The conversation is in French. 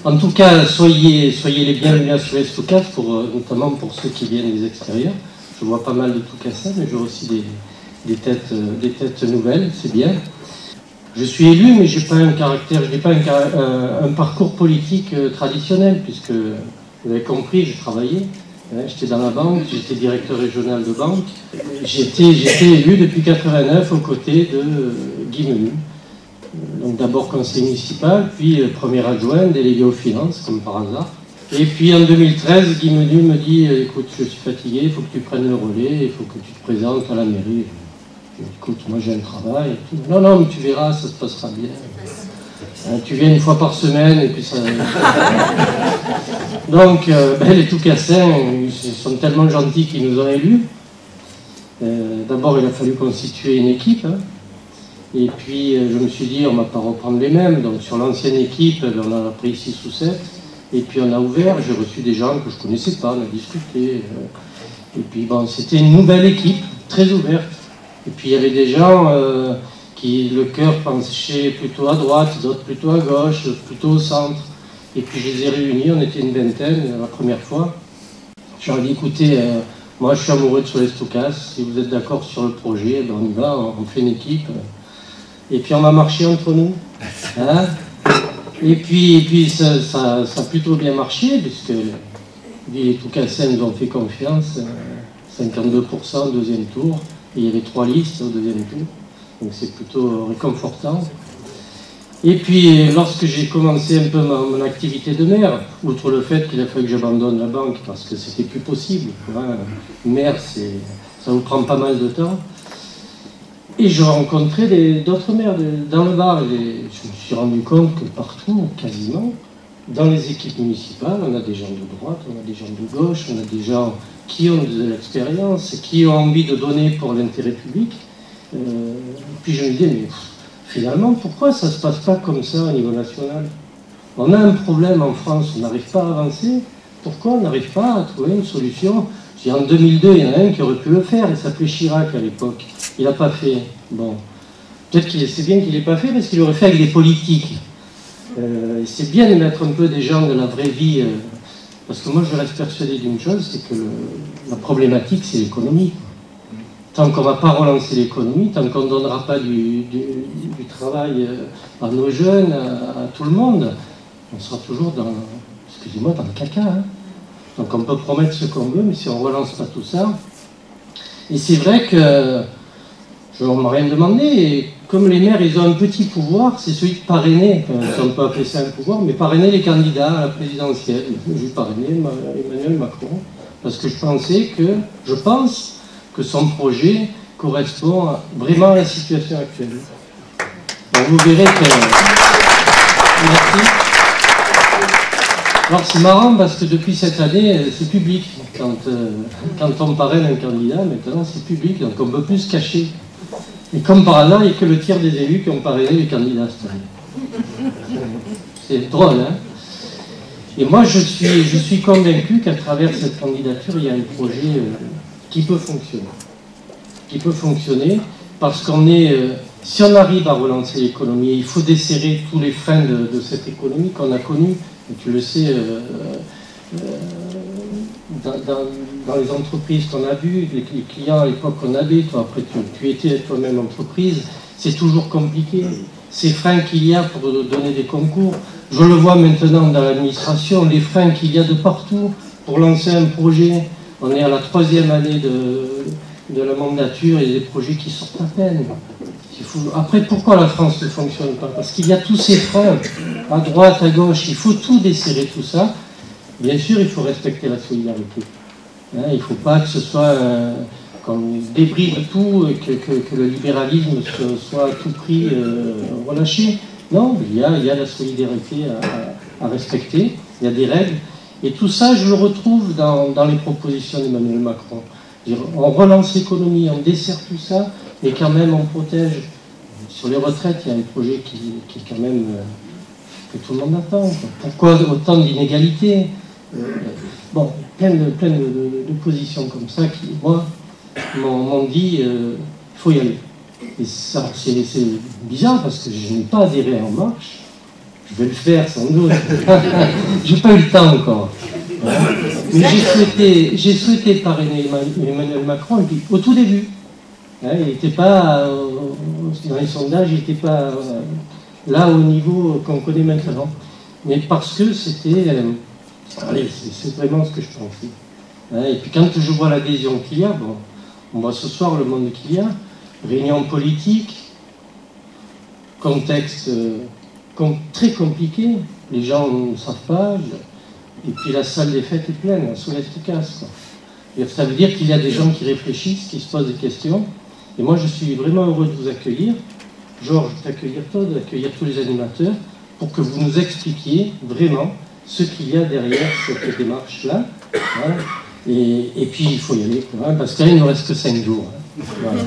En tout cas, soyez les bienvenus sur les Toucas, notamment pour ceux qui viennent des extérieurs. Je vois pas mal de Toucassins, mais je vois aussi des têtes nouvelles, c'est bien. Je suis élu, mais je n'ai pas un caractère, je n'ai pas un parcours politique traditionnel, puisque vous avez compris, j'ai travaillé. J'étais dans la banque, j'étais directeur régional de banque. J'étais élu depuis 89 aux côtés de Guy Menu. Donc d'abord conseiller municipal, puis premier adjoint, délégué aux finances, comme par hasard. Et puis en 2013, Guy Menu me dit « Écoute, je suis fatigué, il faut que tu prennes le relais, il faut que tu te présentes à la mairie. » Je dis « Écoute, moi j'ai un travail. » et tout. « Non, non, mais tu verras, ça se passera bien. Tu viens une fois par semaine et puis ça... » Donc les Toucassins, ils sont tellement gentils qu'ils nous ont élus. D'abord, il a fallu constituer une équipe. Hein. Et puis, je me suis dit, on ne va pas reprendre les mêmes. Donc, sur l'ancienne équipe, on en a pris 6 ou 7. Et puis, on a ouvert. J'ai reçu des gens que je ne connaissais pas. On a discuté. Et puis, bon, c'était une nouvelle équipe, très ouverte. Et puis, il y avait des gens qui, le cœur penchait plutôt à droite, d'autres plutôt à gauche, plutôt au centre. Et puis, je les ai réunis. On était une vingtaine la première fois. Je leur ai dit, écoutez, moi, je suis amoureux de Solès Toucas. Si vous êtes d'accord sur le projet, ben, on y va, on fait une équipe. Et puis on va marcher entre nous. Hein, et puis ça a plutôt bien marché, puisque les Toucassins nous ont fait confiance, 52% au deuxième tour, et il y avait 3 listes au deuxième tour, donc c'est plutôt réconfortant. Et puis lorsque j'ai commencé un peu mon activité de maire, outre le fait qu'il a fallu que j'abandonne la banque, parce que c'était plus possible, hein, maire ça vous prend pas mal de temps. Et je rencontrais d'autres maires dans le Var. Et je me suis rendu compte que partout, quasiment, dans les équipes municipales, on a des gens de droite, on a des gens de gauche, on a des gens qui ont de l'expérience, qui ont envie de donner pour l'intérêt public. Puis je me disais, mais finalement, pourquoi ça ne se passe pas comme ça au niveau national? On a un problème en France, on n'arrive pas à avancer. Pourquoi on n'arrive pas à trouver une solution? En 2002, il y en a un qui aurait pu le faire, il s'appelait Chirac à l'époque. Il n'a pas fait. Bon, peut-être qu'il c'est bien qu'il n'ait pas fait parce qu'il aurait fait avec des politiques. C'est bien de mettre un peu des gens de la vraie vie, parce que moi je reste persuadé d'une chose, c'est que la problématique c'est l'économie. Tant qu'on ne va pas relancer l'économie, tant qu'on ne donnera pas du travail à nos jeunes, à tout le monde, on sera toujours dans, excusez-moi, dans le caca. Hein. Donc on peut promettre ce qu'on veut, mais si on ne relance pas tout ça... Et c'est vrai que je ne m'a rien demandé, et comme les maires, ils ont un petit pouvoir, c'est celui de parrainer, enfin, si on peut appeler ça un pouvoir, mais parrainer les candidats à la présidentielle. J'ai parrainé Emmanuel Macron, parce que je pense que son projet correspond vraiment à la situation actuelle. Donc vous verrez que... Merci. Alors c'est marrant parce que depuis cette année, c'est public. Quand on parraine un candidat, maintenant c'est public, donc on ne peut plus se cacher. Et comme par hasard, il n'y a que le tiers des élus qui ont parrainé les candidats cette année. C'est drôle, hein? Et moi, je suis convaincu qu'à travers cette candidature, il y a un projet qui peut fonctionner. Qui peut fonctionner parce qu'on est... si on arrive à relancer l'économie, il faut desserrer tous les freins de cette économie qu'on a connue. Et tu le sais, dans les entreprises qu'on a vues, les clients à l'époque qu'on avait, toi après tu étais toi-même entreprise, c'est toujours compliqué. Ces freins qu'il y a pour donner des concours, je le vois maintenant dans l'administration, les freins qu'il y a de partout pour lancer un projet. On est à la 3e année de la mandature et des projets qui sortent à peine. Après, pourquoi la France ne fonctionne pas? Parce qu'il y a tous ces freins, à droite, à gauche, il faut tout desserrer, tout ça. Bien sûr, il faut respecter la solidarité. Hein, il ne faut pas que ce soit qu'on débride tout et que le libéralisme soit à tout prix relâché. Non, il y a la solidarité à respecter, il y a des règles. Et tout ça, je le retrouve dans les propositions d'Emmanuel Macron. On relance l'économie, on dessert tout ça, mais quand même on protège. Sur les retraites, il y a un projet qui est quand même que tout le monde attend. Pourquoi autant d'inégalités? Bon, plein de positions comme ça qui, moi, m'ont dit il faut y aller. Et ça, c'est bizarre parce que je n'ai pas adhéré à En Marche. Je vais le faire sans doute. J'ai pas eu le temps encore. Mais j'ai souhaité parrainer Emmanuel Macron et puis, au tout début. Il n'était pas, dans les sondages, il n'était pas là au niveau qu'on connaît maintenant. Mais parce que c'était... allez, c'est vraiment ce que je pensais. Et puis quand je vois l'adhésion qu'il y a, bon, on voit ce soir le monde qu'il y a, réunion politique, contexte très compliqué, les gens ne savent pas, et puis la salle des fêtes est pleine, la soulève casse. Et ça veut dire qu'il y a des gens qui réfléchissent, qui se posent des questions, et moi je suis vraiment heureux de vous accueillir, Georges, d'accueillir toi, d'accueillir tous les animateurs, pour que vous nous expliquiez vraiment ce qu'il y a derrière cette démarche-là. Et puis il faut y aller, parce qu'il ne nous reste que 5 jours. Voilà.